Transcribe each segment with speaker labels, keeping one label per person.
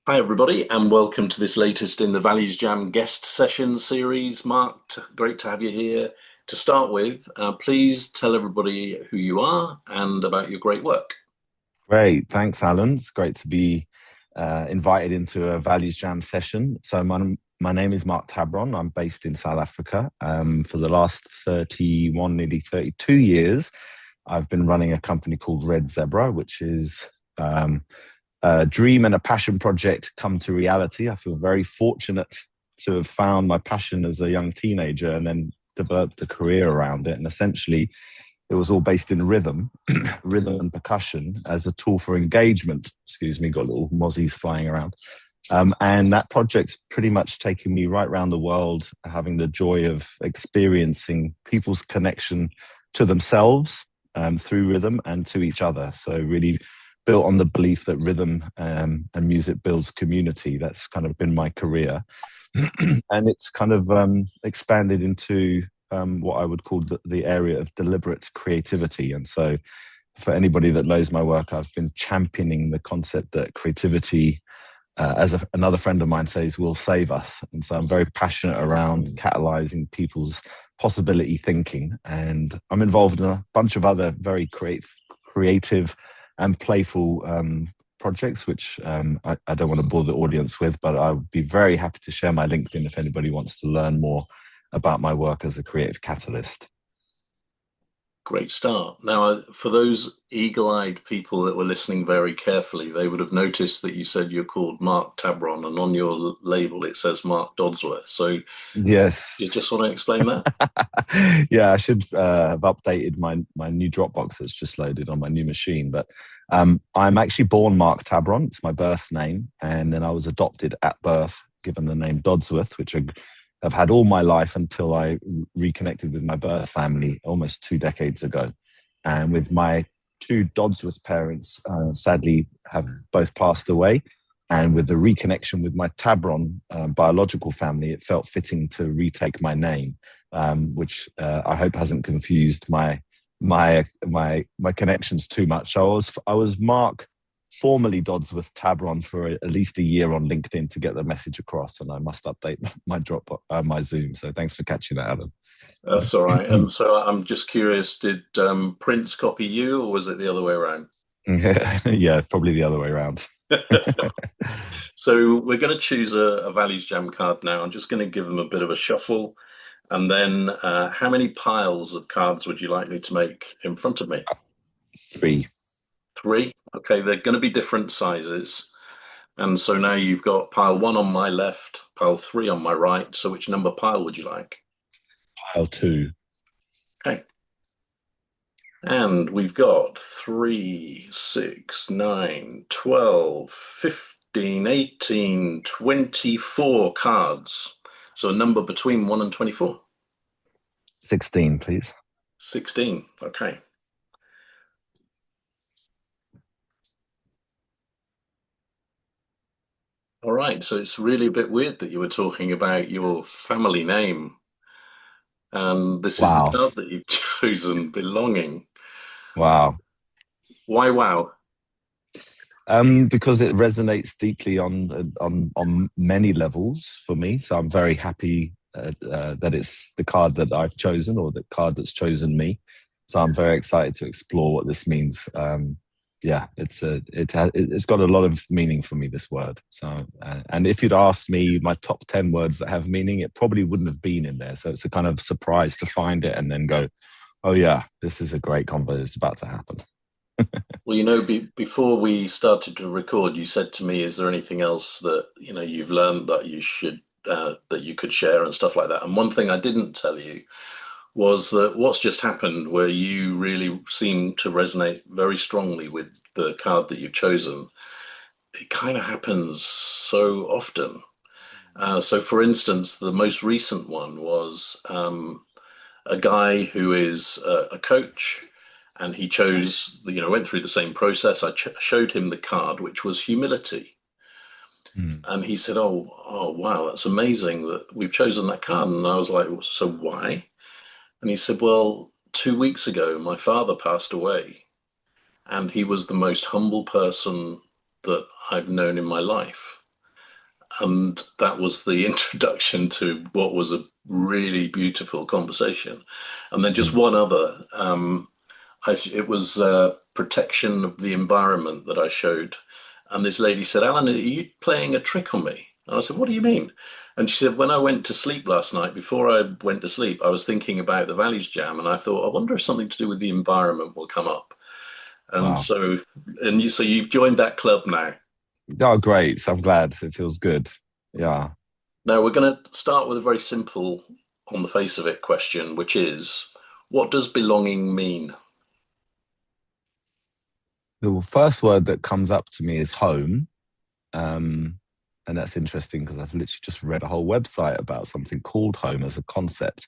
Speaker 1: Hi, everybody, and welcome to this latest in the ValuesJam guest session series. Mark, great to have you here. To start with, please tell everybody who you are and about your great work.
Speaker 2: Great. Thanks, Alan. It's great to be invited into a Values Jam session. So my name is Mark Tabbron. I'm based in South Africa. For the last 31, nearly 32 years, I've been running a company called Red Zebra, which is a dream and a passion project come to reality. I feel very fortunate to have found my passion as a young teenager and then developed a career around it. And essentially, it was all based in rhythm, rhythm and percussion as a tool for engagement. Excuse me, got little mozzies flying around. And that project's pretty much taken me right around the world, having the joy of experiencing people's connection to themselves through rhythm and to each other. So really built on the belief that rhythm and music builds community. That's kind of been my career. And it's kind of expanded into what I would call the area of deliberate creativity. And so for anybody that knows my work, I've been championing the concept that creativity, another friend of mine says, will save us. And so I'm very passionate around catalyzing people's possibility thinking. And I'm involved in a bunch of other very creative and playful projects, which I don't want to bore the audience with, but I would be very happy to share my LinkedIn if anybody wants to learn more about my work as a creative catalyst.
Speaker 1: Great start. Now, for those eagle-eyed people that were listening very carefully, they would have noticed that you said you're called Mark Tabbron, and on your label it says Mark Dodsworth. So
Speaker 2: Yes.
Speaker 1: you just want to explain that?
Speaker 2: Yeah, I should have updated my new Dropbox that's just loaded on my new machine. But I'm actually born Mark Tabbron. It's my birth name. And then I was adopted at birth, given the name Dodsworth, which I've had all my life until I reconnected with my birth family almost 2 decades ago. And with my two Dodsworth parents, sadly, have both passed away. And with the reconnection with my Tabbron biological family, it felt fitting to retake my name, which I hope hasn't confused my connections too much. So I was Mark, formerly Dodsworth Tabbron, for at least a year on LinkedIn to get the message across, and I must update my Zoom. So thanks for catching that, Alan.
Speaker 1: That's all right. And so I'm just curious, did Prince copy you, or was it the other way around?
Speaker 2: Yeah, probably the other way around.
Speaker 1: So we're going to choose a values jam card now. I'm just going to give them a bit of a shuffle. And then how many piles of cards would you like me to make in front of me?
Speaker 2: Three.
Speaker 1: Three. Okay, they're going to be different sizes. And so now you've got pile one on my left, pile three on my right. So which number pile would you like?
Speaker 2: Pile two.
Speaker 1: Okay. And we've got 3, 6, 9, 12, 15, 18, 24 cards. So a number between 1 and 24.
Speaker 2: 16, please.
Speaker 1: 16. Okay. All right. So it's really a bit weird that you were talking about your family name. And this is the
Speaker 2: Wow.
Speaker 1: card that you've chosen, belonging.
Speaker 2: Wow.
Speaker 1: Why wow?
Speaker 2: Because it resonates deeply on many levels for me. So I'm very happy that it's the card that I've chosen, or the card that's chosen me. So I'm very excited to explore what this means. Yeah, it's got a lot of meaning for me, this word. So and if you'd asked me my top 10 words that have meaning, it probably wouldn't have been in there. So it's a kind of surprise to find it and then go, oh yeah, this is a great convo. It's about to happen.
Speaker 1: Well, before we started to record, you said to me, "Is there anything else that you've learned that that you could share and stuff like that?" And one thing I didn't tell you was that what's just happened, where you really seem to resonate very strongly with the card that you've chosen. It kind of happens so often. So, for instance, the most recent one was a guy who is a coach, and he chose, went through the same process. I showed him the card, which was humility.
Speaker 2: Mm.
Speaker 1: And he said, oh, wow, that's amazing that we've chosen that card. And I was like, so why? And he said, well, 2 weeks ago, my father passed away, and he was the most humble person that I've known in my life. And that was the introduction to what was a really beautiful conversation. And then just
Speaker 2: Mm.
Speaker 1: one other, it was protection of the environment that I showed. And this lady said, Alan, are you playing a trick on me? And I said, what do you mean? And she said, when I went to sleep last night, before I went to sleep, I was thinking about the Values Jam, and I thought, I wonder if something to do with the environment will come up. And
Speaker 2: Wow.
Speaker 1: so, so you've joined that club now.
Speaker 2: Oh, great. So I'm glad. It feels good. Yeah.
Speaker 1: Now we're going to start with a very simple, on the face of it, question, which is, what does belonging mean?
Speaker 2: The first word that comes up to me is home. Um, and that's interesting because I've literally just read a whole website about something called home as a concept.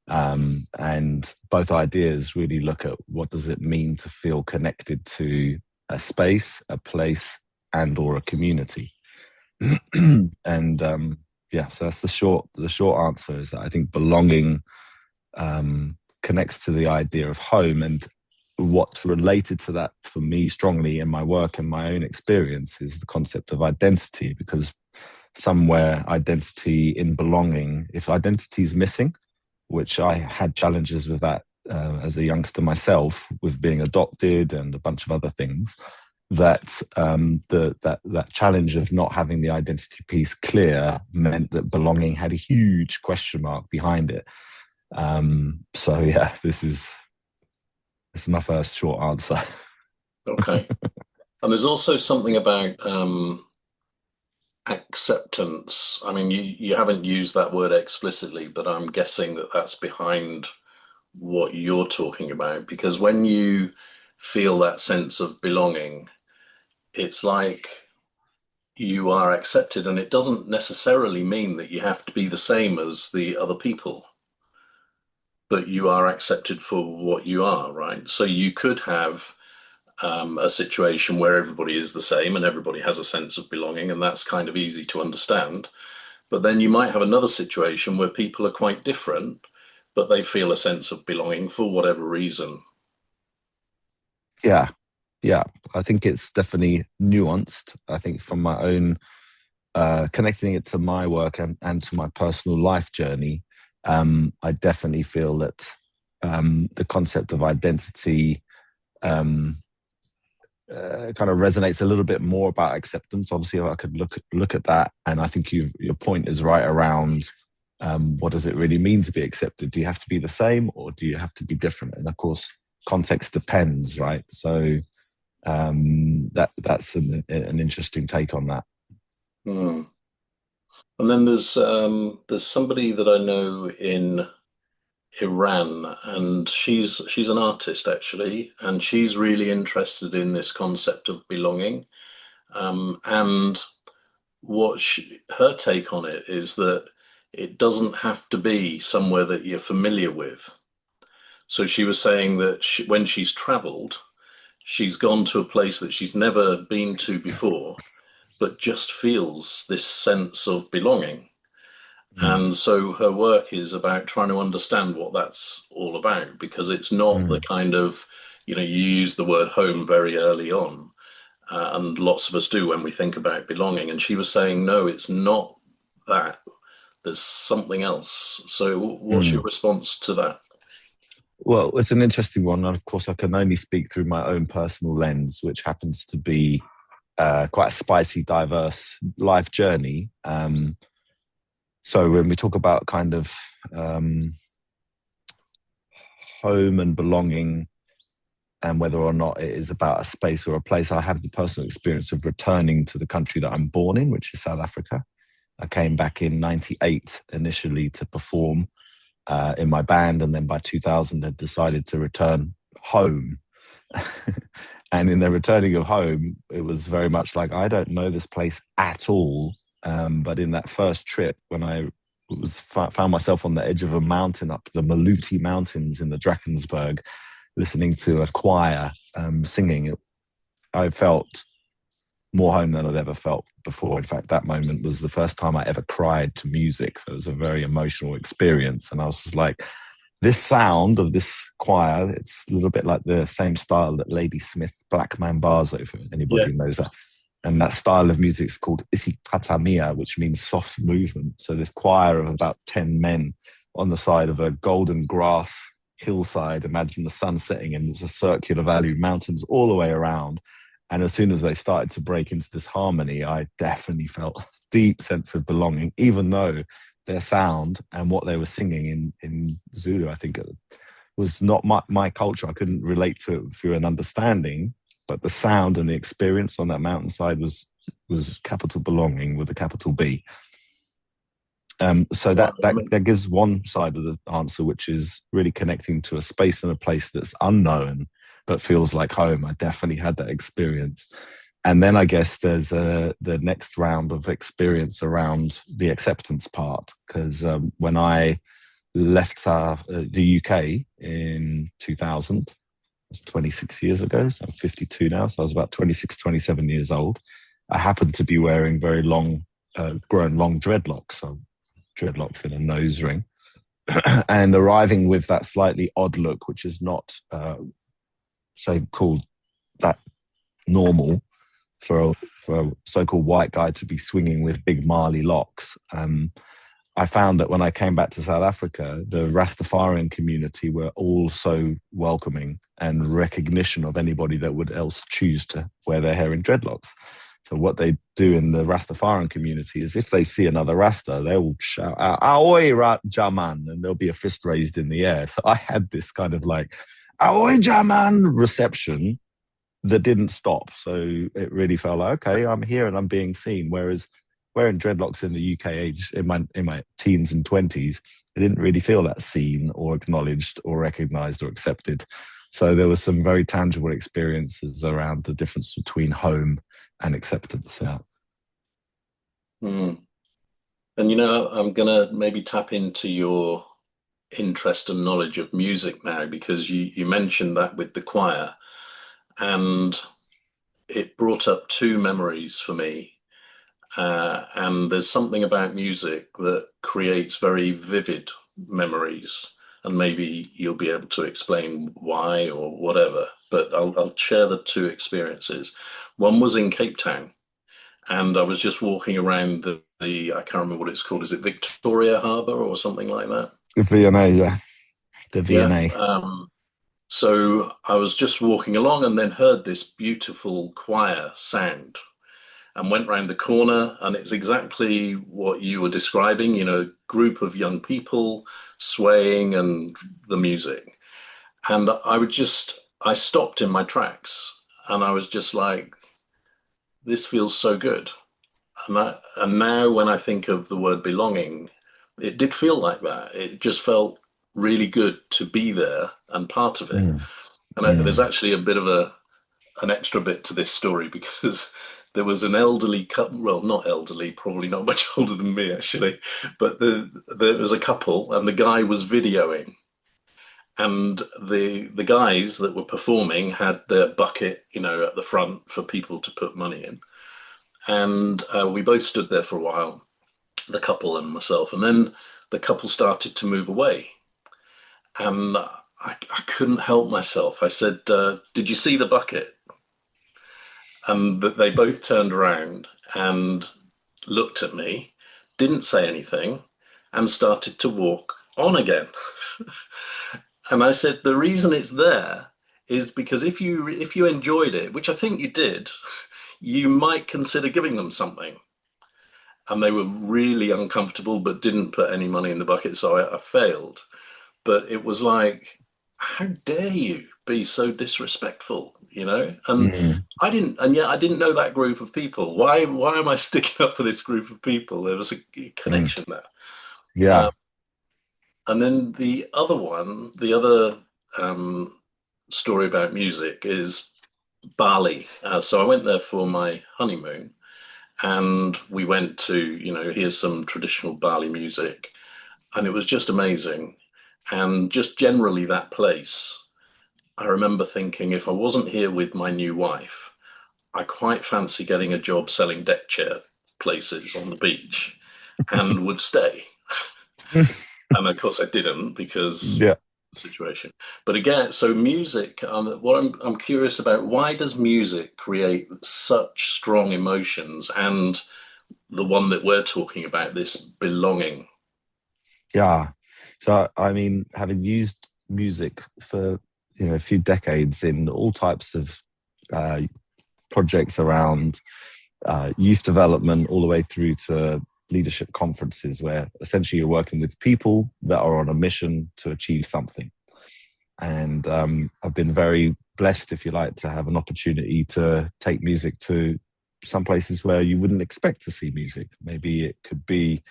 Speaker 2: And both ideas really look at what does it mean to feel connected to a space, a place, and or a community. And yeah, so that's the short answer is that I think belonging connects to the idea of home. And what's related to that for me strongly in my work and my own experience is the concept of identity, because somewhere identity in belonging, if identity is missing, which I had challenges with that as a youngster myself, with being adopted and a bunch of other things, that that challenge of not having the identity piece clear meant that belonging had a huge question mark behind it. So yeah, this is my first short answer.
Speaker 1: Okay. And there's also something about acceptance. I mean, you haven't used that word explicitly, but I'm guessing that that's behind what you're talking about. Because when you feel that sense of belonging, it's like you are accepted, and it doesn't necessarily mean that you have to be the same as the other people, but you are accepted for what you are, right? So you could have a situation where everybody is the same and everybody has a sense of belonging, and that's kind of easy to understand. But then you might have another situation where people are quite different, but they feel a sense of belonging for whatever reason.
Speaker 2: Yeah, yeah. I think it's definitely nuanced. I think from my own connecting it to my work and to my personal life journey, I definitely feel that the concept of identity um, kind of resonates a little bit more about acceptance. Obviously, I could look at that, and I think your point is right around what does it really mean to be accepted? Do you have to be the same, or do you have to be different? And of course, context depends, right? So that's an interesting take on that.
Speaker 1: Hmm. And then there's somebody that I know in Iran, and she's an artist actually, and she's really interested in this concept of belonging. And her take on it is that it doesn't have to be somewhere that you're familiar with. So she was saying that when she's traveled, she's gone to a place that she's never been to before, but just feels this sense of belonging.
Speaker 2: Mm,
Speaker 1: And so her work is about trying to understand what that's all about, because it's not the
Speaker 2: mm,
Speaker 1: kind of, you use the word home very early on, and lots of us do when we think about belonging. And she was saying, no, it's not that. There's something else. So, what's your
Speaker 2: mm.
Speaker 1: response to that?
Speaker 2: Well, it's an interesting one. And of course, I can only speak through my own personal lens, which happens to be quite a spicy, diverse life journey. So when we talk about kind of um, home and belonging, and whether or not it is about a space or a place, I have the personal experience of returning to the country that I'm born in, which is South Africa. I came back in '98 initially to perform in my band, and then by 2000 had decided to return home. And in the returning of home, it was very much like, I don't know this place at all. But in that first trip, when I found myself on the edge of a mountain up the Maluti Mountains in the Drakensberg, listening to a choir singing, I felt more home than I'd ever felt before. In fact, that moment was the first time I ever cried to music. So it was a very emotional experience. And I was just like, this sound of this choir, it's a little bit like the same style that Lady Smith Black Mambazo, for anybody
Speaker 1: Yeah.
Speaker 2: who knows that. And that style of music is called isikatamia, which means soft movement. So this choir of about 10 men on the side of a golden grass hillside. Imagine the sun setting and there's a circular valley, mountains all the way around. And as soon as they started to break into this harmony, I definitely felt a deep sense of belonging, even though their sound and what they were singing in Zulu, I think, was not my culture. I couldn't relate to it through an understanding, but the sound and the experience on that mountainside was capital belonging with a capital B. So that gives one side of the answer, which is really connecting to a space and a place that's unknown but feels like home. I definitely had that experience. And then I guess there's the next round of experience around the acceptance part, because when I left the UK in 2000, it's 26 years ago, so I'm 52 now, so I was about 26, 27 years old. I happened to be wearing very long, grown long dreadlocks, so dreadlocks in a nose ring, and arriving with that slightly odd look, which is not so-called that normal for a so-called white guy to be swinging with big Marley locks. I found that when I came back to South Africa, the Rastafarian community were all so welcoming and recognition of anybody that would else choose to wear their hair in dreadlocks. So what they do in the Rastafarian community is if they see another Rasta, they will shout out, "Ahoy, Jaman," and there'll be a fist raised in the air. So I had this kind of like, "Ahoy, Jaman" reception that didn't stop. So it really felt like, okay, I'm here and I'm being seen. Whereas wearing dreadlocks in the UK age, in my teens and 20s, I didn't really feel that seen or acknowledged or recognized or accepted. So there was some very tangible experiences around the difference between home and acceptance. Yeah.
Speaker 1: Mm. And, you know, I'm going to maybe tap into your interest and knowledge of music now, because you mentioned that with the choir, and it brought up two memories for me. And there's something about music that creates very vivid memories, and maybe you'll be able to explain why or whatever. But I'll share the two experiences. One was in Cape Town, and I was just walking around the I can't remember what it's called. Is it Victoria Harbour or something like that?
Speaker 2: The V&A, yeah. The
Speaker 1: Yeah.
Speaker 2: V&A.
Speaker 1: So I was just walking along and then heard this beautiful choir sound, and went round the corner, and it's exactly what you were describing, you know, group of young people swaying and the music. And I stopped in my tracks, and I was just like, this feels so good. And now when I think of the word belonging, it did feel like that. It just felt really good to be there and part of it.
Speaker 2: Mm,
Speaker 1: And there's
Speaker 2: mm,
Speaker 1: actually a bit of an extra bit to this story, because there was an elderly couple, well, not elderly, probably not much older than me actually, but there was a couple, and the guy was videoing, and the guys that were performing had their bucket, you know, at the front for people to put money in, and we both stood there for a while, the couple and myself, and then the couple started to move away, and I couldn't help myself. I said, "Did you see the bucket?" And they both turned around and looked at me, didn't say anything, and started to walk on again. And I said, the reason it's there is because if you enjoyed it, which I think you did, you might consider giving them something. And they were really uncomfortable, but didn't put any money in the bucket, so I failed. But it was like, how dare you be so disrespectful, you know? And
Speaker 2: mm,
Speaker 1: I didn't know that group of people. Why am I sticking up for this group of people? There was a
Speaker 2: mm.
Speaker 1: connection there.
Speaker 2: Yeah.
Speaker 1: And then the other story about music is Bali. So I went there for my honeymoon, and we went to, you know, here's some traditional Bali music, and it was just amazing. And just generally that place, I remember thinking, if I wasn't here with my new wife, I quite fancy getting a job selling deck chair places on the beach, and would stay. And of course I didn't, because
Speaker 2: Yeah.
Speaker 1: situation. But again, so music, what I'm curious about, why does music create such strong emotions, and the one that we're talking about, this belonging?
Speaker 2: Yeah. So, I mean, having used music for, a few decades in all types of uh, projects around youth development, all the way through to leadership conferences, where essentially you're working with people that are on a mission to achieve something. And I've been very blessed, if you like, to have an opportunity to take music to some places where you wouldn't expect to see music. Maybe it could be,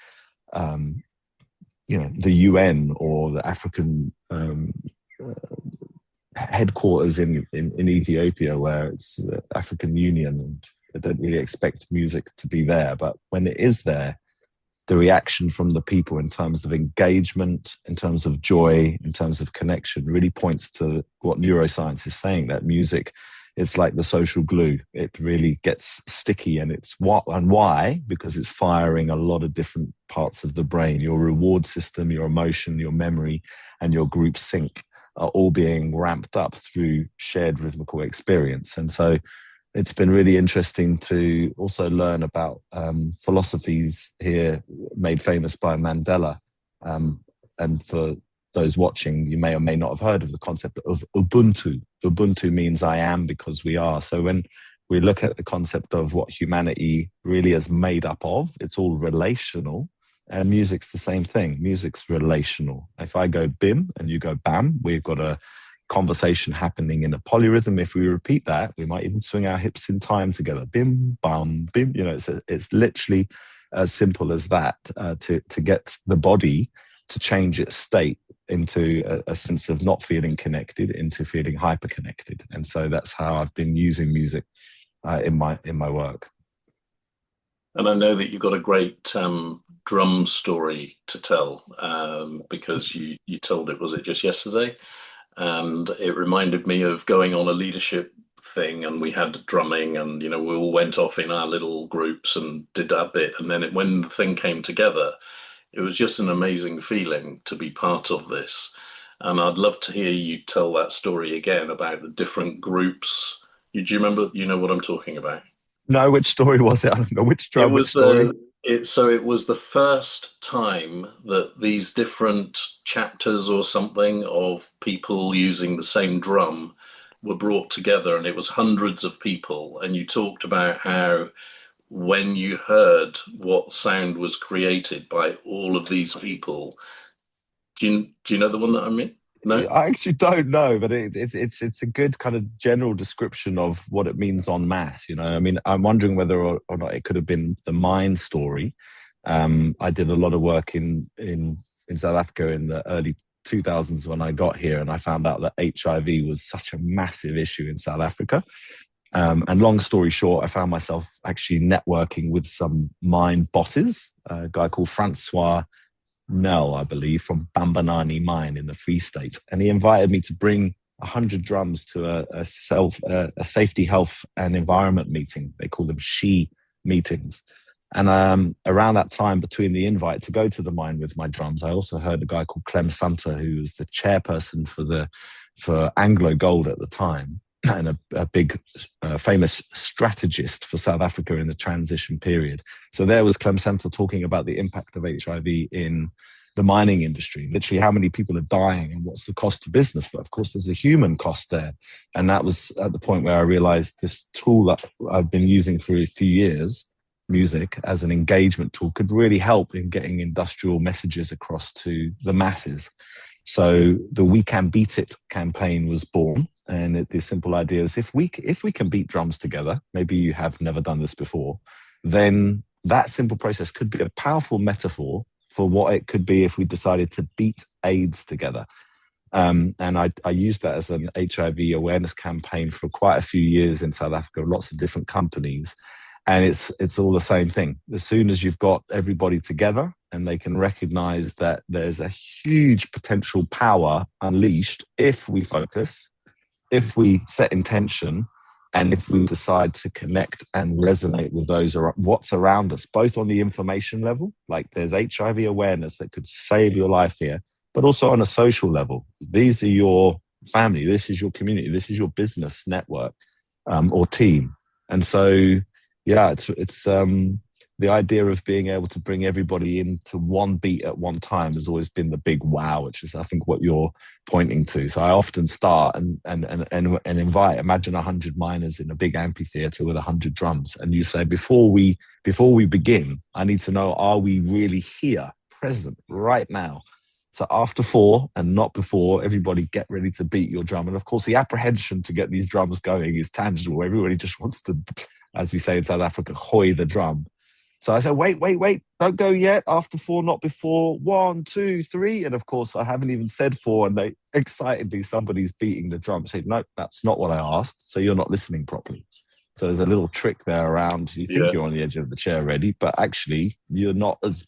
Speaker 2: um, the UN or the African headquarters in Ethiopia, where it's the African Union, and they don't really expect music to be there. But when it is there, the reaction from the people in terms of engagement, in terms of joy, in terms of connection, really points to what neuroscience is saying, that music, it's like the social glue. It really gets sticky, and it's what and why, because it's firing a lot of different parts of the brain. Your reward system, your emotion, your memory, and your group sync are all being ramped up through shared rhythmical experience. And so it's been really interesting to also learn about philosophies here made famous by Mandela. And for those watching, you may or may not have heard of the concept of Ubuntu. Ubuntu means I am because we are. So when we look at the concept of what humanity really is made up of, it's all relational. And music's the same thing. Music's relational. If I go bim and you go bam, we've got a conversation happening in a polyrhythm. If we repeat that, we might even swing our hips in time together. Bim, bam, bim. It's literally as simple as that, to get the body to change its state into a sense of not feeling connected into feeling hyper connected. And so that's how I've been using music in my work.
Speaker 1: And I know that you've got a great drum story to tell, because you told it, was it just yesterday? And it reminded me of going on a leadership thing, and we had drumming, and we all went off in our little groups and did our bit. And then when the thing came together, it was just an amazing feeling to be part of this. And I'd love to hear you tell that story again about the different groups. Do you remember? You know what I'm talking about?
Speaker 2: No, which story was it? I don't know which
Speaker 1: It
Speaker 2: drum, which
Speaker 1: was
Speaker 2: story.
Speaker 1: it was the first time that these different chapters or something of people using the same drum were brought together, and it was hundreds of people. And you talked about how when you heard what sound was created by all of these people, do you know the one that I mean? No?
Speaker 2: I actually don't know, but it's a good kind of general description of what it means en masse. I mean, I'm wondering whether or not it could have been the mind story. I did a lot of work in South Africa in the early 2000s when I got here, and I found out that HIV was such a massive issue in South Africa. And long story short, I found myself actually networking with some mine bosses, a guy called Francois Nell, I believe, from Bambanani mine in the Free State. And he invited me to bring 100 drums to a safety, health and environment meeting. They call them SHE meetings. And around that time, between the invite to go to the mine with my drums, I also heard a guy called Clem Santa, who was the chairperson for Anglo Gold at the time, and a big famous strategist for South Africa in the transition period. So there was Clem Santa talking about the impact of HIV in the mining industry, literally how many people are dying and what's the cost of business. But of course, there's a human cost there. And that was at the point where I realized this tool that I've been using for a few years, music as an engagement tool, could really help in getting industrial messages across to the masses. So the We Can Beat It campaign was born. And the simple idea is if we can beat drums together, maybe you have never done this before, then that simple process could be a powerful metaphor for what it could be if we decided to beat AIDS together. And I used that as an HIV awareness campaign for quite a few years in South Africa, lots of different companies. And it's all the same thing. As soon as you've got everybody together and they can recognize that there's a huge potential power unleashed if we focus, if we set intention, and if we decide to connect and resonate with what's around us, both on the information level, like there's HIV awareness that could save your life here, but also on a social level. These are your family, this is your community, this is your business network, or team. And so, yeah, it's the idea of being able to bring everybody into one beat at one time has always been the big wow, which is, I think, what you're pointing to. So I often start and invite, imagine 100 miners in a big amphitheater with 100 drums, and you say, before we begin, I need to know, are we really here, present, right now? So after 4 and not before, everybody get ready to beat your drum. And of course, the apprehension to get these drums going is tangible. Everybody just wants to, as we say in South Africa, hoy the drum. So I said, wait, don't go yet. After 4, not before. 1, 2, 3. And of course, I haven't even said 4. And they excitedly, somebody's beating the drum. Say, no, that's not what I asked. So you're not listening properly. So there's a little trick there around. You think you're on the edge of the chair ready, but actually you're not as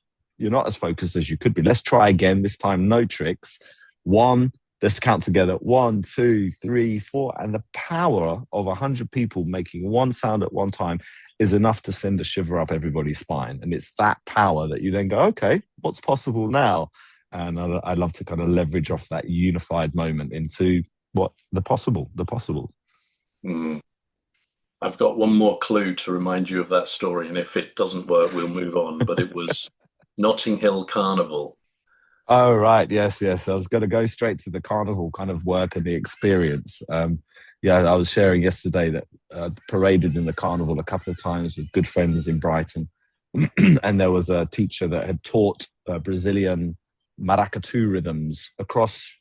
Speaker 2: focused as you could be. Let's try again. This time, no tricks. 1, let's count together. 1, 2, 3, 4. And the power of 100 people making one sound at one time is enough to send a shiver up everybody's spine. And it's that power that you then go, okay, what's possible now? And I love to kind of leverage off that unified moment into what the possible.
Speaker 1: Mm. I've got one more clue to remind you of that story. And if it doesn't work, we'll move on. But it was Notting Hill Carnival.
Speaker 2: Oh, right. Yes. I was going to go straight to the carnival kind of work and the experience. I was sharing yesterday that paraded in the carnival a couple of times with good friends in Brighton. And there was a teacher that had taught Brazilian maracatu rhythms across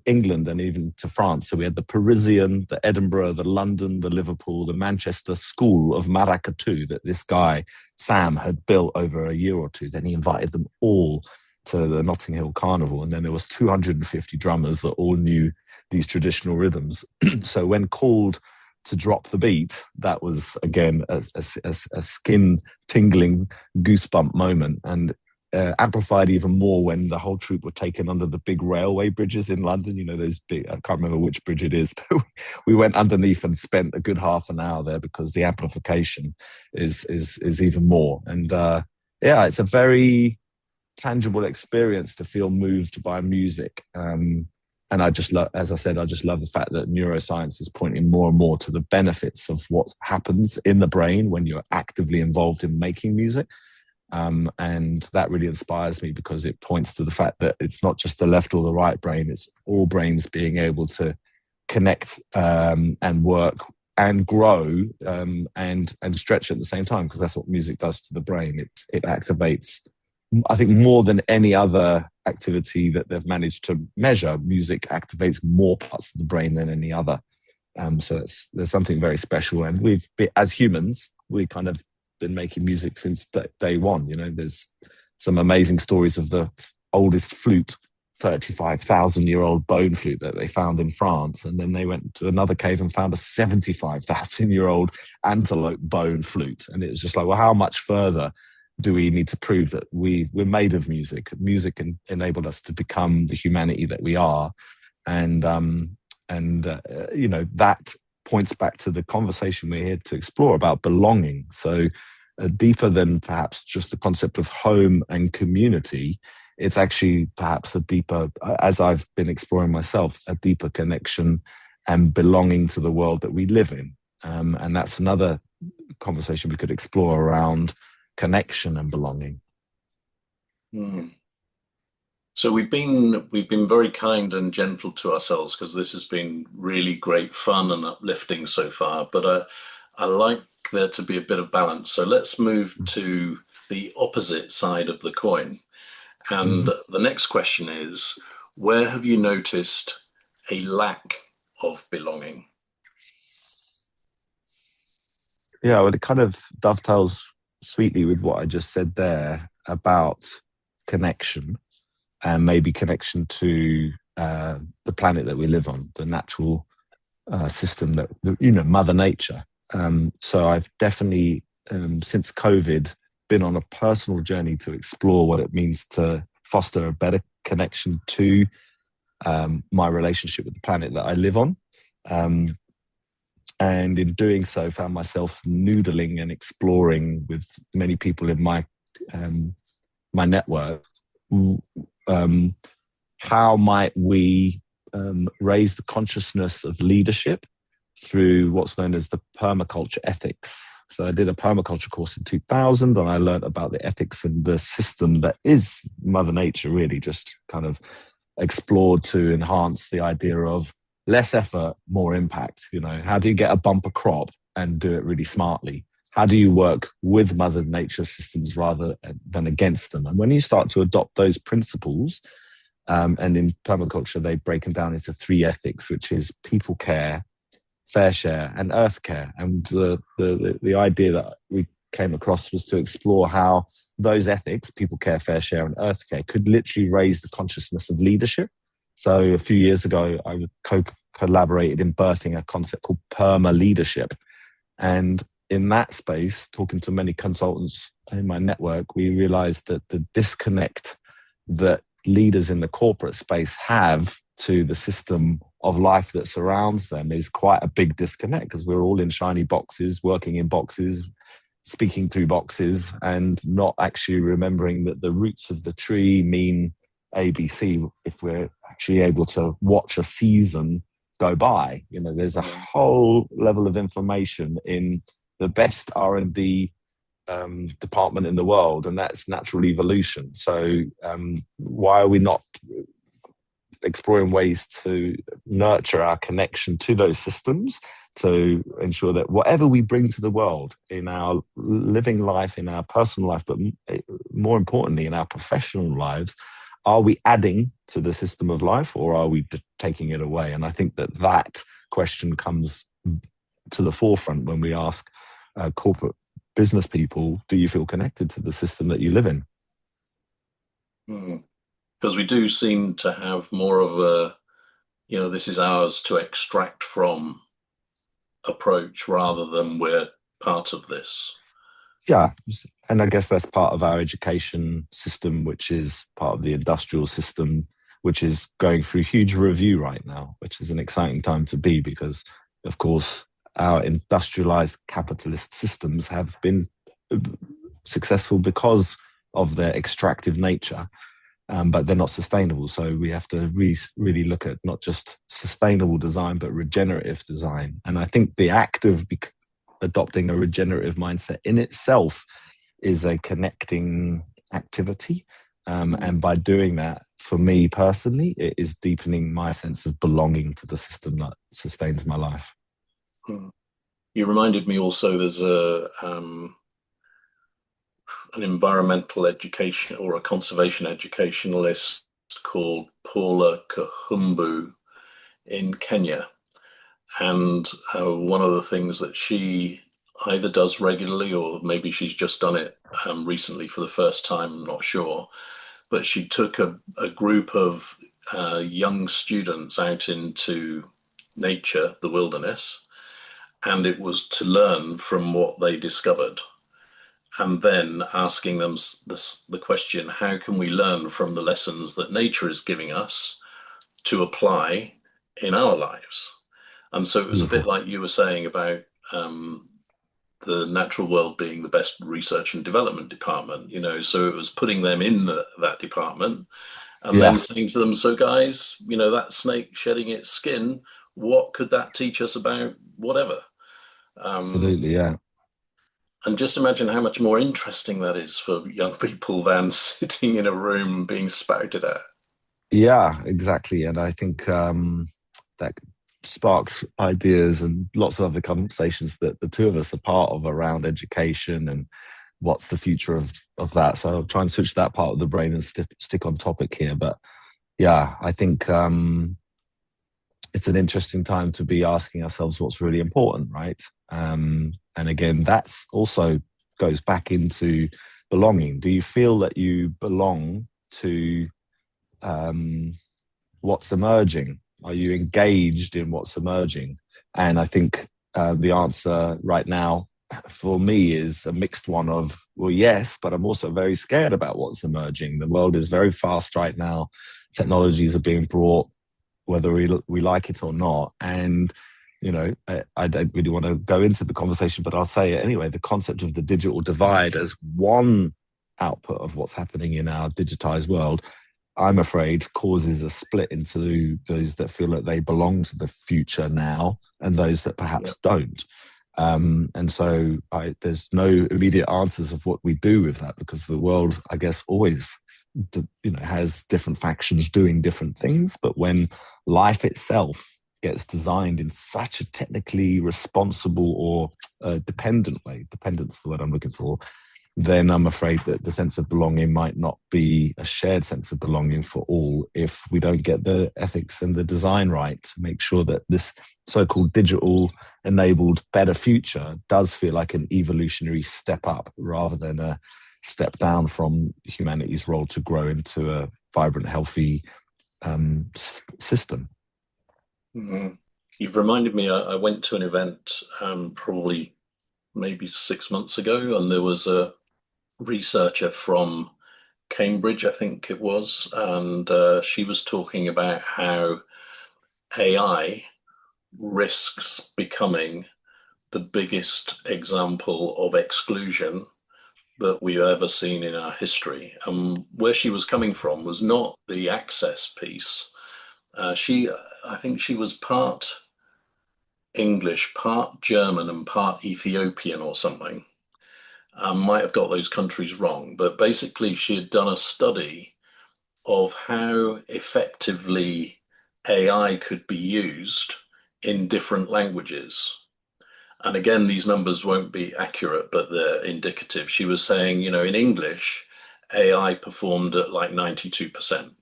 Speaker 2: England and even to France. So we had the Parisian, the Edinburgh, the London, the Liverpool, the Manchester school of maracatu that this guy, Sam, had built over a year or two. Then he invited them all to the Notting Hill Carnival. And then there was 250 drummers that all knew these traditional rhythms. So when called to drop the beat, that was, again, a skin-tingling goosebump moment. And amplified even more when the whole troupe were taken under the big railway bridges in London. You know, those big, I can't remember which bridge it is, but we went underneath and spent a good half an hour there because the amplification is even more. And it's a very tangible experience to feel moved by music. And I just love, as I said, I just love the fact that neuroscience is pointing more and more to the benefits of what happens in the brain when you're actively involved in making music. And that really inspires me because it points to the fact that it's not just the left or the right brain, it's all brains being able to connect and work and grow and stretch at the same time, because that's what music does to the brain. It activates, I think, more than any other activity that they've managed to measure. Music activates more parts of the brain than any other. So there's something very special. And we've been, as humans, we kind of been making music since day one. You know, there's some amazing stories of the oldest flute, 35,000-year-old bone flute that they found in France. And then they went to another cave and found a 75,000-year-old antelope bone flute. And it was just like, well, how much further do we need to prove that we're made of music? Music enabled us to become the humanity that we are. And that points back to the conversation we're here to explore about belonging. So deeper than perhaps just the concept of home and community, it's actually perhaps a deeper, as I've been exploring myself, a deeper connection and belonging to the world that we live in. And that's another conversation we could explore around connection and belonging.
Speaker 1: Mm. So we've been very kind and gentle to ourselves, because this has been really great fun and uplifting so far. But I like there to be a bit of balance. So let's move to the opposite side of the coin. And the next question is, where have you noticed a lack of belonging?
Speaker 2: Yeah, well, it kind of dovetails sweetly with what I just said there about connection, and maybe connection to the planet that we live on, the natural system that, Mother Nature. So I've definitely, since COVID, been on a personal journey to explore what it means to foster a better connection to my relationship with the planet that I live on. And in doing so, found myself noodling and exploring with many people in my network, how might we raise the consciousness of leadership through what's known as the permaculture ethics. So I did a permaculture course in 2000, and I learned about the ethics and the system that is Mother Nature, really just kind of explored to enhance the idea of less effort, more impact. You know, how do you get a bumper crop and do it really smartly? How do you work with Mother Nature systems rather than against them? And when you start to adopt those principles, and in permaculture, they break them down into three ethics, which is people care, fair share, and earth care. And the idea that we came across was to explore how those ethics, people care, fair share, and earth care, could literally raise the consciousness of leadership. So a few years ago, I collaborated in birthing a concept called perma leadership. And in that space, talking to many consultants in my network, we realized that the disconnect that leaders in the corporate space have to the system of life that surrounds them is quite a big disconnect, because we're all in shiny boxes, working in boxes, speaking through boxes, and not actually remembering that the roots of the tree mean ABC. If we're actually able to watch a season go by, you know, there's a whole level of information in the best R&D department in the world, and that's natural evolution. So why are we not exploring ways to nurture our connection to those systems to ensure that whatever we bring to the world in our living life, in our personal life, but more importantly in our professional lives, are we adding to the system of life, or are we taking it away? And I think that question comes to the forefront when we ask corporate business people, do you feel connected to the system that you live in?
Speaker 1: Because we do seem to have more of a, you know, this is ours to extract from approach rather than we're part of this.
Speaker 2: Yeah. And I guess that's part of our education system, which is part of the industrial system, which is going through huge review right now, which is an exciting time to be, because, of course, our industrialized capitalist systems have been successful because of their extractive nature, but they're not sustainable. So we have to really look at not just sustainable design, but regenerative design. And I think the act of adopting a regenerative mindset in itself is a connecting activity. And by doing that, for me personally, it is deepening my sense of belonging to the system that sustains my life.
Speaker 1: You reminded me also there's an environmental education or a conservation educationalist called Paula Kahumbu in Kenya. And one of the things that she either does regularly, or maybe she's just done it recently for the first time, I'm not sure, but she took a group of young students out into nature, the wilderness, and it was to learn from what they discovered, and then asking them the question, how can we learn from the lessons that nature is giving us to apply in our lives? And so it was a bit like you were saying about the natural world being the best research and development department, you know, so it was putting them in that department and then saying to them, so guys, you know, that snake shedding its skin, what could that teach us about whatever?
Speaker 2: Absolutely, yeah.
Speaker 1: And just imagine how much more interesting that is for young people than sitting in a room being spouted at.
Speaker 2: Yeah, exactly. And I think that sparks ideas and lots of other conversations that the two of us are part of around education and what's the future of that. So I'll try and switch that part of the brain and stick on topic here. But yeah, I think it's an interesting time to be asking ourselves what's really important, right? And again, that's also goes back into belonging. Do you feel that you belong to what's emerging? Are you engaged in what's emerging? And I think the answer right now for me is a mixed one of, well, yes, but I'm also very scared about what's emerging. The world is very fast right now. Technologies are being brought, whether we like it or not. And, you know, I don't really want to go into the conversation, but I'll say it anyway. The concept of the digital divide as one output of what's happening in our digitized world I'm afraid, causes a split into those that feel that they belong to the future now and those that
Speaker 1: Yeah.
Speaker 2: perhaps don't. And so there's no immediate answers of what we do with that, because the world, I guess, always has different factions doing different things. But when life itself gets designed in such a technically responsible or dependent way, dependent's the word I'm looking for, then I'm afraid that the sense of belonging might not be a shared sense of belonging for all if we don't get the ethics and the design right to make sure that this so-called digital enabled better future does feel like an evolutionary step up rather than a step down from humanity's role to grow into a vibrant, healthy system.
Speaker 1: Mm-hmm. You've reminded me, I went to an event probably maybe 6 months ago, and there was a researcher from Cambridge, I think it was, and she was talking about how AI risks becoming the biggest example of exclusion that we've ever seen in our history. And where she was coming from was not the access piece. I think she was part English, part German, and part Ethiopian or something. I might have got those countries wrong, but basically, she had done a study of how effectively AI could be used in different languages. And again, these numbers won't be accurate, but they're indicative. She was saying, in English, AI performed at like 92%.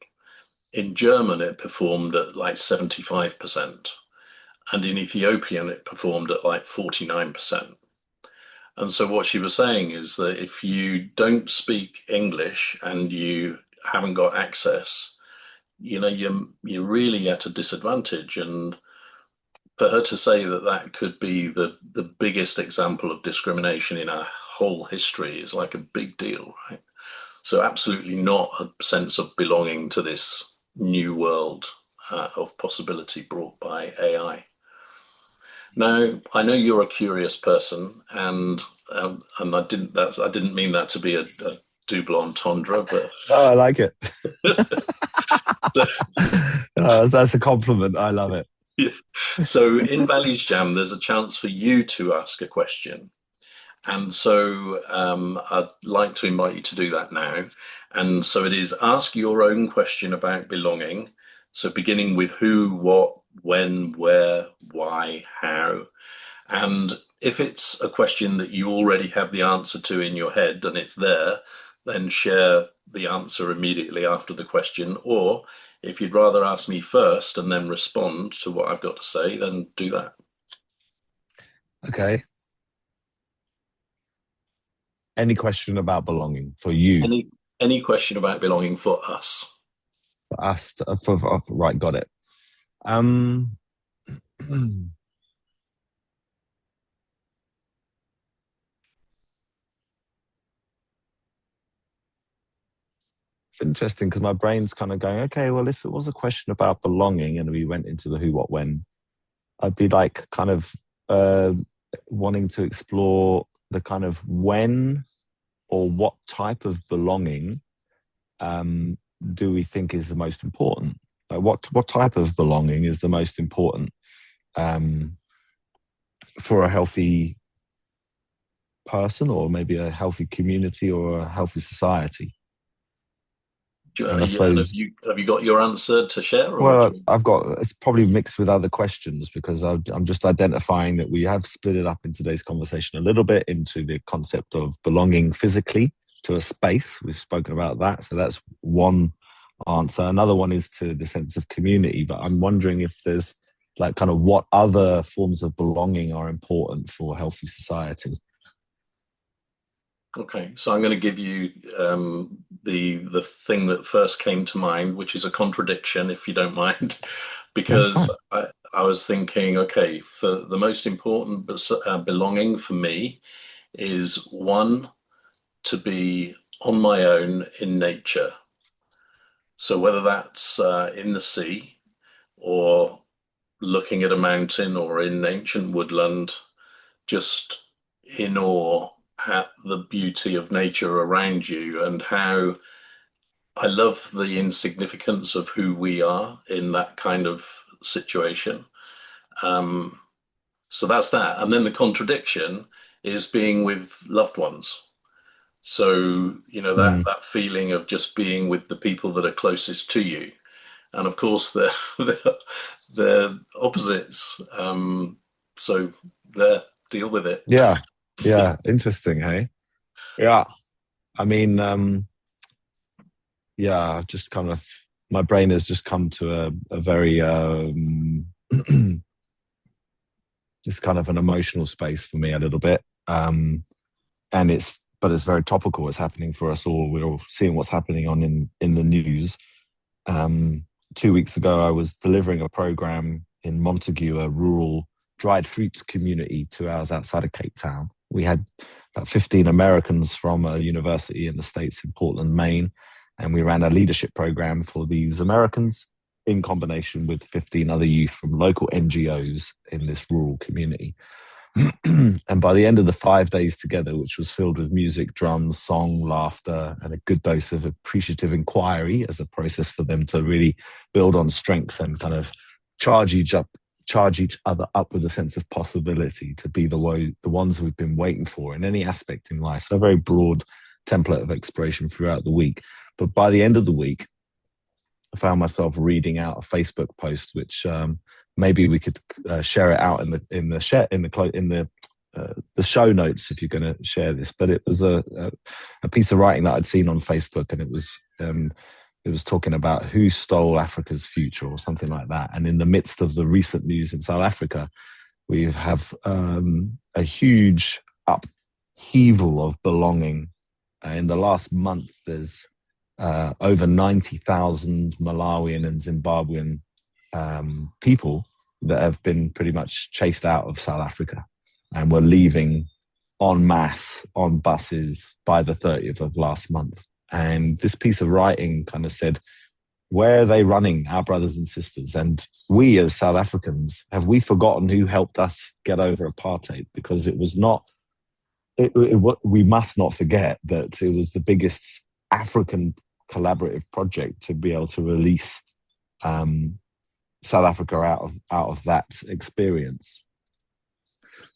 Speaker 1: In German, it performed at like 75%. And in Ethiopian, it performed at like 49%. And so what she was saying is that if you don't speak English and you haven't got access, you're really at a disadvantage. And for her to say that that could be the biggest example of discrimination in our whole history is like a big deal, right? So absolutely not a sense of belonging to this new world of possibility brought by AI. Now, I know you're a curious person, and I didn't mean that to be a double entendre, but
Speaker 2: Oh, I like it. Oh, that's a compliment. I love it.
Speaker 1: yeah. So in Values Jam, there's a chance for you to ask a question. And so I'd like to invite you to do that now. And so it is ask your own question about belonging. So beginning with who, what, when, where, why, how. And if it's a question that you already have the answer to in your head and it's there, then share the answer immediately after the question. Or if you'd rather ask me first and then respond to what I've got to say, then do that.
Speaker 2: Okay. Any question about belonging for you?
Speaker 1: Any question about belonging for us?
Speaker 2: For us? Right, got it. Um, it's interesting because my brain's kind of going, okay, well, if it was a question about belonging and we went into the who, what, when, I'd be like kind of uh, wanting to explore the kind of when or what type of belonging um, do we think is the most important? What type of belonging is the most important um, for a healthy person, or maybe a healthy community, or a healthy society? And I
Speaker 1: And
Speaker 2: suppose,
Speaker 1: have you got your answer to share, or do
Speaker 2: well,
Speaker 1: you?
Speaker 2: I've got, it's probably mixed with other questions because I'm just identifying that we have split it up in today's conversation a little bit into the concept of belonging physically to a space. We've spoken about that. So that's one answer. Another one is to the sense of community, but I'm wondering if there's like kind of what other forms of belonging are important for healthy society.
Speaker 1: Okay, so I'm going to give you the thing that first came to mind, which is a contradiction, if you don't mind,
Speaker 2: That's
Speaker 1: because
Speaker 2: fine.
Speaker 1: I was thinking, okay, for the most important belonging for me is one, to be on my own in nature. So whether that's in the sea or looking at a mountain or in ancient woodland, just in awe at the beauty of nature around you and how I love the insignificance of who we are in that kind of situation. Um, so that's that. And then the contradiction is being with loved ones. So, that
Speaker 2: Mm.
Speaker 1: that feeling of just being with the people that are closest to you. And of course, they're opposites. So there, deal with it.
Speaker 2: Yeah, yeah, interesting, hey? Yeah. I mean, yeah, just kind of my brain has just come to a very it's kind of an emotional space for me a little bit. And it's very topical. It's happening for us all. We're all seeing what's happening on in the news. Um, 2 weeks ago, I was delivering a program in Montague, a rural dried fruits community 2 hours outside of Cape Town. We had about 15 Americans from a university in the States in Portland, Maine, and we ran a leadership program for these Americans in combination with 15 other youth from local NGOs in this rural community. And by the end of the 5 days together, which was filled with music, drums, song, laughter, and a good dose of appreciative inquiry as a process for them to really build on strength and kind of charge each other up with a sense of possibility to be the ones we've been waiting for in any aspect in life. So a very broad template of exploration throughout the week. But by the end of the week, I found myself reading out a Facebook post, which maybe we could share it out in the show notes if you're going to share this. But it was a piece of writing that I'd seen on Facebook, and it was talking about who stole Africa's future or something like that. And in the midst of the recent news in South Africa, we have a huge upheaval of belonging. In the last month, there's over 90,000 Malawian and Zimbabwean people that have been pretty much chased out of South Africa and were leaving en masse on buses by the 30th of last month. And this piece of writing kind of said, where are they running, our brothers and sisters? And we as South Africans, have we forgotten who helped us get over apartheid? Because it was not, we must not forget that it was the biggest African collaborative project to be able to release South Africa out of that experience.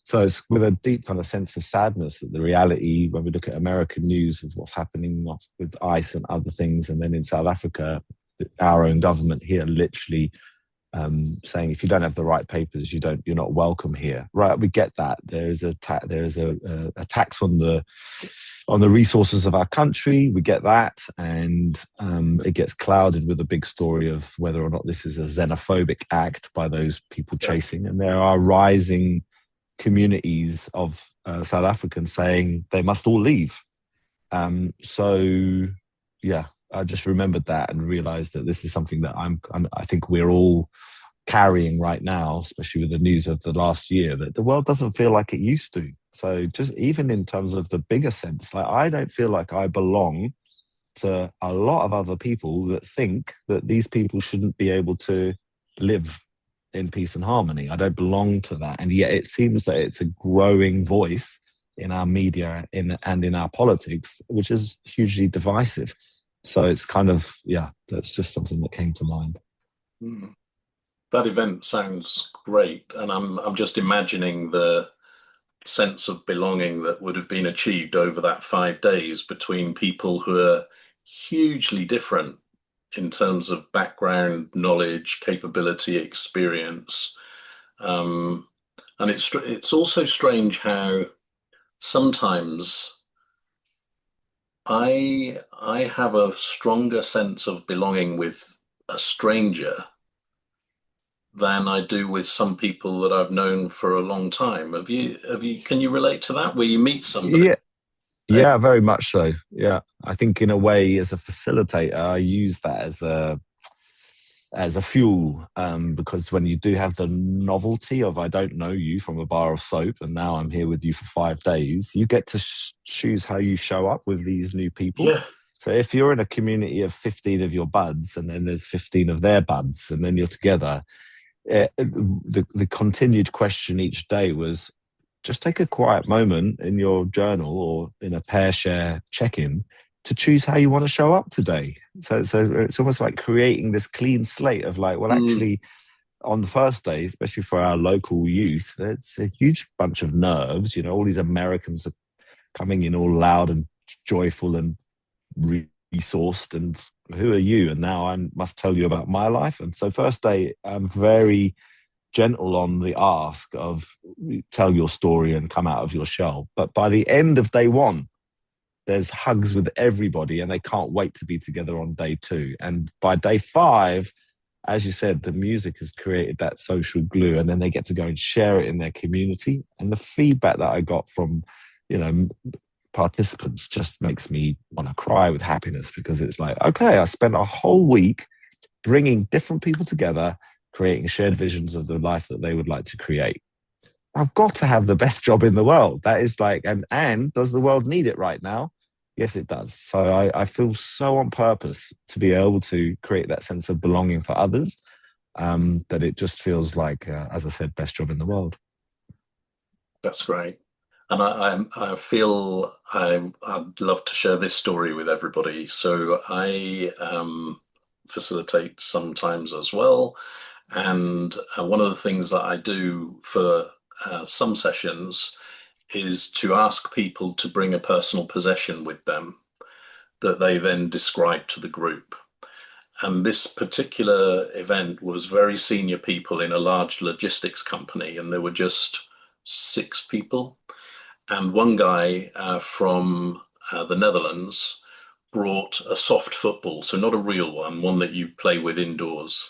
Speaker 2: So it's with a deep kind of sense of sadness that the reality, when we look at American news with what's happening with ICE and other things, and then in South Africa, our own government here literally saying if you don't have the right papers, you're not welcome here. Right? We get that. There is a tax on the resources of our country. We get that, and it gets clouded with a big story of whether or not this is a xenophobic act by those people chasing. And there are rising communities of South Africans saying they must all leave. So yeah, I just remembered that and realized that this is something that I think we're all carrying right now, especially with the news of the last year, that the world doesn't feel like it used to. So just even in terms of the bigger sense, like I don't feel like I belong to a lot of other people that think that these people shouldn't be able to live in peace and harmony. I don't belong to that. And yet it seems that it's a growing voice in our media and in our politics, which is hugely divisive. So it's kind of, yeah, that's just something that came to mind.
Speaker 1: That event sounds great. And I'm just imagining the sense of belonging that would have been achieved over that 5 days between people who are hugely different in terms of background, knowledge, capability, experience. And it's also strange how sometimes I have a stronger sense of belonging with a stranger than I do with some people that I've known for a long time. Can you relate to that? Where you meet somebody?
Speaker 2: Yeah, yeah, very much so. Yeah, I think in a way, as a facilitator, I use that as a fuel, because when you do have the novelty of I don't know you from a bar of soap, and now I'm here with you for 5 days, you get to choose how you show up with these new people.
Speaker 1: Yeah.
Speaker 2: So if you're in a community of 15 of your buds, and then there's 15 of their buds, and then you're together, the continued question each day was, just take a quiet moment in your journal or in a pair share check-in to choose how you want to show up today. So it's almost like creating this clean slate of like, well, actually, on the first day, especially for our local youth, it's a huge bunch of nerves. You know, all these Americans are coming in all loud and joyful and resourced, and who are you? And now I must tell you about my life. And so first day, I'm very gentle on the ask of tell your story and come out of your shell. But by the end of day one, there's hugs with everybody and they can't wait to be together on day two. And by day five, as you said, the music has created that social glue, and then they get to go and share it in their community. And the feedback that I got from, participants just makes me want to cry with happiness, because it's like, okay, I spent a whole week bringing different people together, creating shared visions of the life that they would like to create. I've got to have the best job in the world. That is like, and does the world need it right now? Yes, it does. So I feel so on purpose to be able to create that sense of belonging for others, that it just feels like, as I said, best job in the world.
Speaker 1: That's great. And I feel I'd love to share this story with everybody. So I facilitate sometimes as well. And one of the things that I do for some sessions is to ask people to bring a personal possession with them that they then describe to the group. And this particular event was very senior people in a large logistics company, and there were just 6 people. And one guy from the Netherlands brought a soft football, so not a real one that you play with indoors.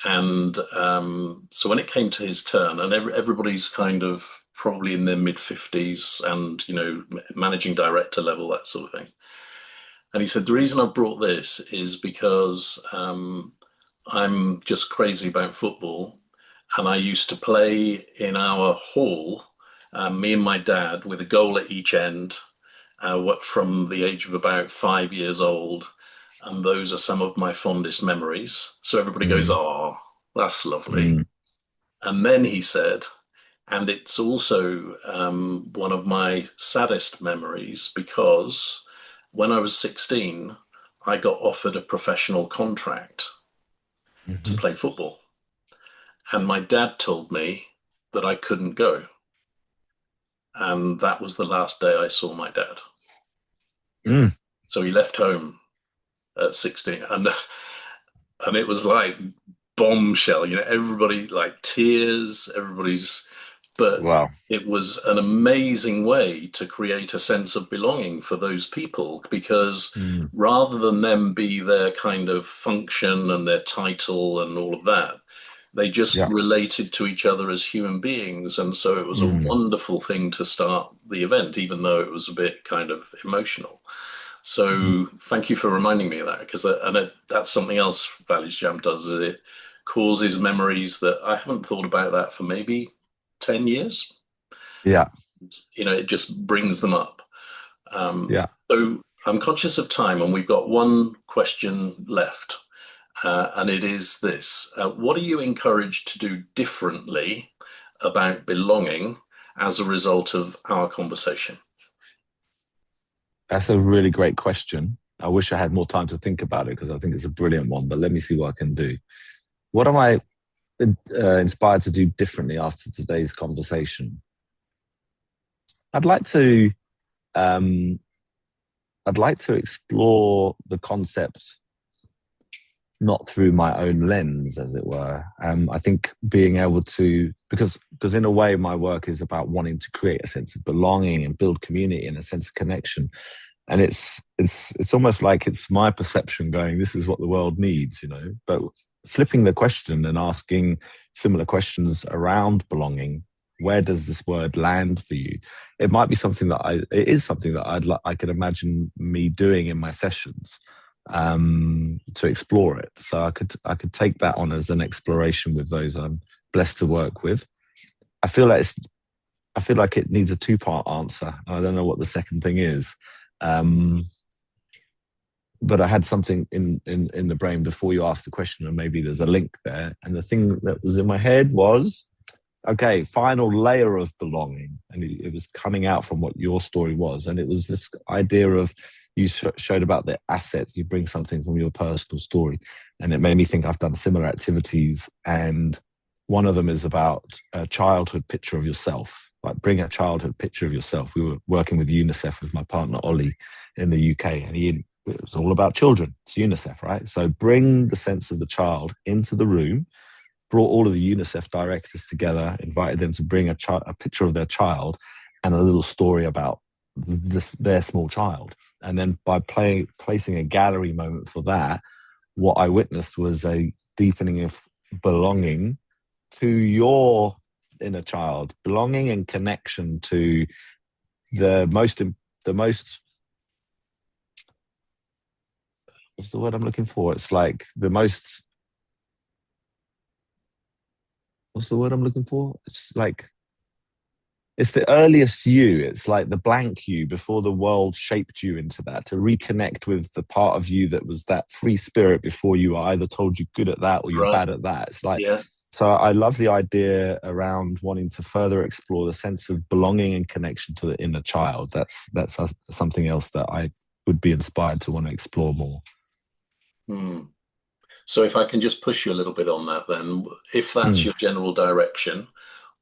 Speaker 1: And so when it came to his turn, and everybody's kind of probably in their mid-50s and, managing director level, that sort of thing. And he said, the reason I brought this is because I'm just crazy about football. And I used to play in our hall, me and my dad, with a goal at each end, from the age of about 5 years old. And those are some of my fondest memories. So everybody goes, oh, that's lovely. And then he said, and it's also one of my saddest memories, because when I was 16, I got offered a professional contract to play football. And my dad told me that I couldn't go. And that was the last day I saw my dad. So he left home at 16. And it was like bombshell, everybody, like tears, but wow. It was an amazing way to create a sense of belonging for those people, because rather than them be their kind of function and their title and all of that, they just related to each other as human beings. And so it was a wonderful thing to start the event, even though it was a bit kind of emotional. So thank you for reminding me of that, because that's something else ValuesJam does, is it causes memories that I haven't thought about that for maybe 10 years.
Speaker 2: Yeah.
Speaker 1: It just brings them up. So I'm conscious of time, and we've got one question left. And it is this. What are you encouraged to do differently about belonging as a result of our conversation?
Speaker 2: That's a really great question. I wish I had more time to think about it, because I think it's a brilliant one, but let me see what I can do. What am I inspired to do differently after today's conversation? I'd like to explore the concept not through my own lens, as it were. I think being able to, because in a way my work is about wanting to create a sense of belonging and build community and a sense of connection. And it's almost like it's my perception going, this is what the world needs, but flipping the question and asking similar questions around belonging. Where does this word land for you? It might be something it is something that I could imagine me doing in my sessions, to explore it. So I could take that on as an exploration with those I'm blessed to work with. I feel like it needs a 2-part answer. I don't know what the second thing is. But I had something in the brain before you asked the question, and maybe there's a link there. And the thing that was in my head was, okay, final layer of belonging. And it was coming out from what your story was. And it was this idea of you showed about the assets. You bring something from your personal story, and it made me think I've done similar activities. And one of them is about a childhood picture of yourself. Like, bring a childhood picture of yourself. We were working with UNICEF with my partner Ollie in the UK, and it was all about children. It's UNICEF, right? So bring the sense of the child into the room. Brought all of the UNICEF directors together, invited them to bring a picture of their child and a little story about their small child. And then by placing a gallery moment for that, what I witnessed was a deepening of belonging to your inner child, belonging and connection to the most, what's the word I'm looking for? It's like the most, what's the word I'm looking for? It's like, it's the earliest you. It's like the blank you before the world shaped you into that, to reconnect with the part of you that was that free spirit before you were either told you're good at that or you're
Speaker 1: Right.
Speaker 2: bad at that. It's like,
Speaker 1: Yeah.
Speaker 2: so I love the idea around wanting to further explore the sense of belonging and connection to the inner child. That's something else that I would be inspired to want to explore more.
Speaker 1: So if I can just push you a little bit on that, then, if that's your general direction,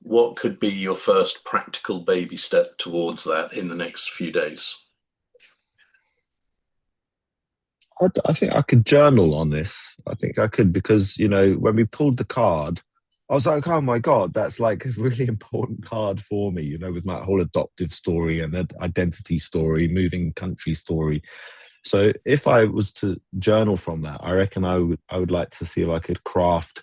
Speaker 1: what could be your first practical baby step towards that in the next few days?
Speaker 2: I think I could journal on this. I think I could, because, when we pulled the card, I was like, oh my God, that's like a really important card for me, with my whole adoptive story and identity story, moving country story. So if I was to journal from that, I reckon I would like to see if I could craft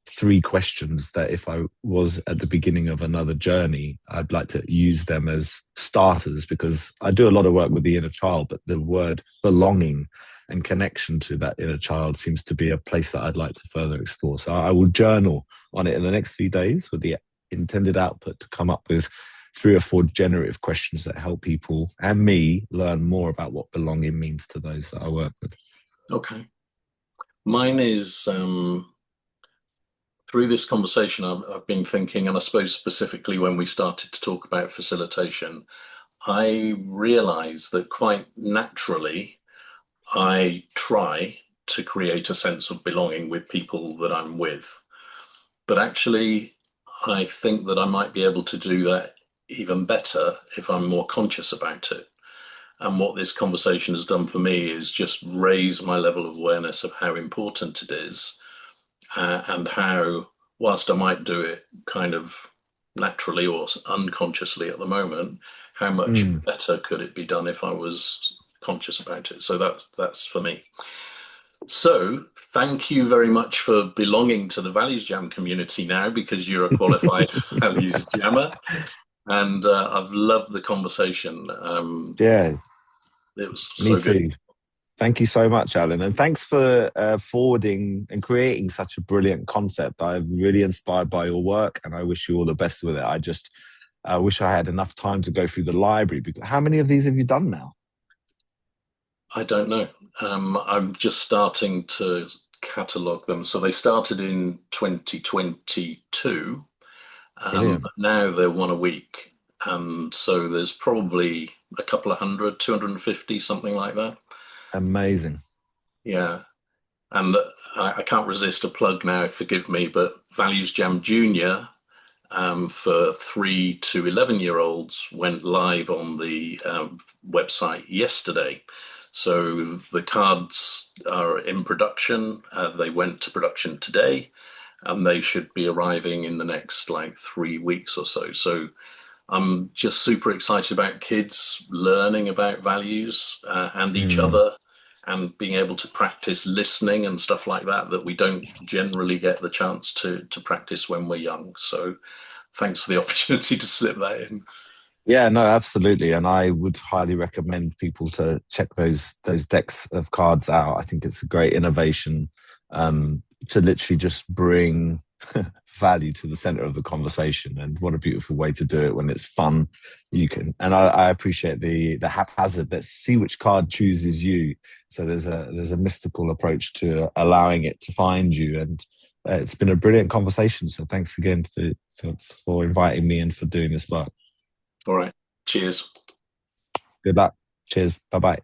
Speaker 2: 3 questions that, if I was at the beginning of another journey, I'd like to use them as starters, because I do a lot of work with the inner child, but the word belonging and connection to that inner child seems to be a place that I'd like to further explore. So I will journal on it in the next few days with the intended output to come up with 3 or 4 generative questions that help people and me learn more about what belonging means to those that I work with.
Speaker 1: Okay. Mine is, through this conversation, I've been thinking, and I suppose specifically when we started to talk about facilitation, I realized that quite naturally I try to create a sense of belonging with people that I'm with. But actually, I think that I might be able to do that even better if I'm more conscious about it. And what this conversation has done for me is just raise my level of awareness of how important it is, and how, whilst I might do it kind of naturally or unconsciously at the moment, how much better could it be done if I was conscious about it. So that's for me. So thank you very much for belonging to the Values Jam community now, because you're a qualified Values Jammer. And I've loved the conversation.
Speaker 2: Yeah,
Speaker 1: It was
Speaker 2: me
Speaker 1: so good.
Speaker 2: too. Thank you so much, Alan. And thanks for forwarding and creating such a brilliant concept. I'm really inspired by your work, and I wish you all the best with it. I just wish I had enough time to go through the library. How many of these have you done now?
Speaker 1: I don't know. I'm just starting to catalogue them. So they started in 2022,
Speaker 2: Brilliant.
Speaker 1: but now they're one a week. And so there's probably a couple of hundred, 250, something like that.
Speaker 2: Amazing.
Speaker 1: Yeah. And I can't resist a plug now, forgive me, but Values Jam Junior, for 3 to 11-year-olds went live on the website yesterday. So the cards are in production. They went to production today, and they should be arriving in the next 3 weeks or so. So I'm just super excited about kids learning about values and each other, and being able to practice listening and stuff like that we don't generally get the chance to practice when we're young. So thanks for the opportunity to slip that in.
Speaker 2: Yeah, no, absolutely. And I would highly recommend people to check those decks of cards out. I think it's a great innovation, to literally just bring value to the center of the conversation. And what a beautiful way to do it when it's fun. You can, and I appreciate the haphazard. Let's see which card chooses you. So there's a mystical approach to allowing it to find you. And it's been a brilliant conversation. So thanks again for inviting me and for doing this work.
Speaker 1: All right. Cheers.
Speaker 2: Good luck. Cheers. Bye bye.